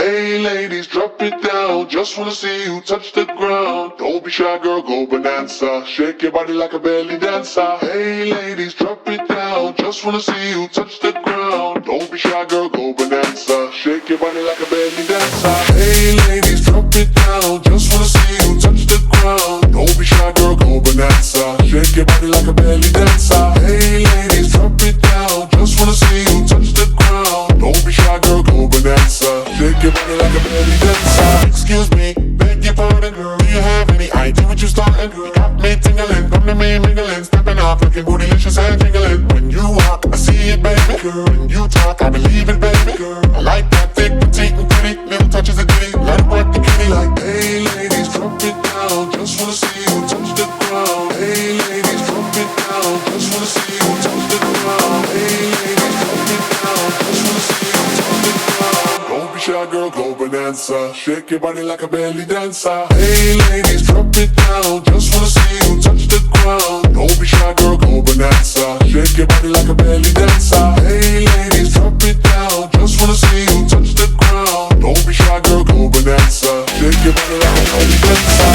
Hey ladies, drop it down. Just wanna see you touch the ground. Don't be shy, girl, go bonanza. Shake your body like a belly dancer. Hey ladies, drop it down. Just wanna see you touch the ground. Don't be shy, girl, go bonanza. Shake your body like a belly dancer. Hey ladies, drop it down. Just wanna see you touch the ground. Don't be shy, girl, go bonanza. Shake your body like a belly dancer. Hey ladies, drop it down. Just wanna see you touch the ground. Don't be shy, girl, go bonanza. Shake your body like a belly dancer. Excuse me, beg your pardon, girl. Do you have any idea what you starting, girl? You got me tingling, come to me mingling, stepping off, looking bootylicious and jingling. When you walk, I see it, baby, girl. When you talk, I believe it, baby, girl. I like that thick, petite, and pretty. Little touches of ditty, let it work the kitty. Like, hey ladies, drop it down. Just wanna see you touch the ground. Hey ladies, drop it down. Just wanna see you touch the ground. Hey ladies, drop it down. Just wanna see you touch the ground. Don't be shy, girl, go bonanza. Shake your body like a belly dancer. Hey ladies, drop it down. Just wanna see you touch the ground. Don't be shy, girl, go bonanza. Shake your body like a belly dancer. Hey ladies, drop it down. Just wanna see you touch the ground. Don't be shy, girl, go bonanza. Shake your body like a belly dancer.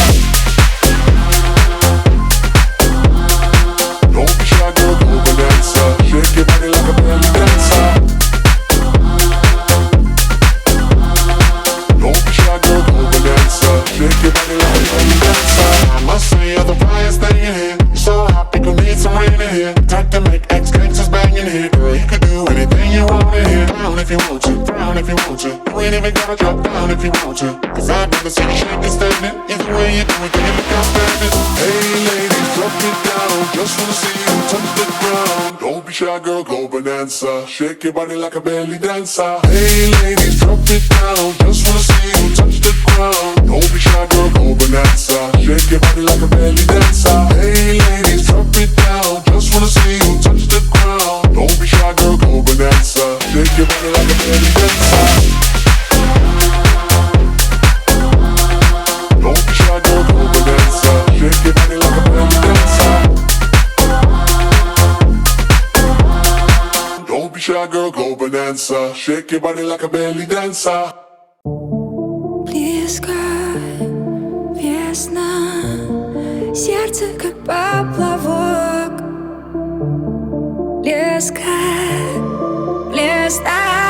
Don't be shy, girl, go bonanza. Shake your body like a belly dancer. Don't be shy, girl, go bonanza. Shake your body like a belly dancer. I must say you're the brightest thing in here. You're so hot, people need some rain in here. Type to make ex-gangsters bang in here. Girl, you could do anything you want in here. Down if you want to, down if you want to. You ain't even gotta drop down if you want to. Cause I've never seen you shaking standing. Either way you do it, then you look outstanding. Hey ladies, drop it down. Just wanna see you touch the ground. Don't be shy, girl, go bonanza. Shake your body like a belly dancer. Hey ladies, drop it down. Just wanna see you touch the ground. Don't be shy, girl, go bonanza. Shake your body like a belly dancer. Hey ladies, drop it down. Just wanna see you touch the ground. Don't be shy, girl, go bonanza. Shake your body like a belly dancer. Don't be shy, girl, go bonanza. Shake your body like a belly dancer. Don't be shy, girl, go bonanza. Shake your body like a belly dancer. Близко весна, сердце как поплавок. Близко, близко.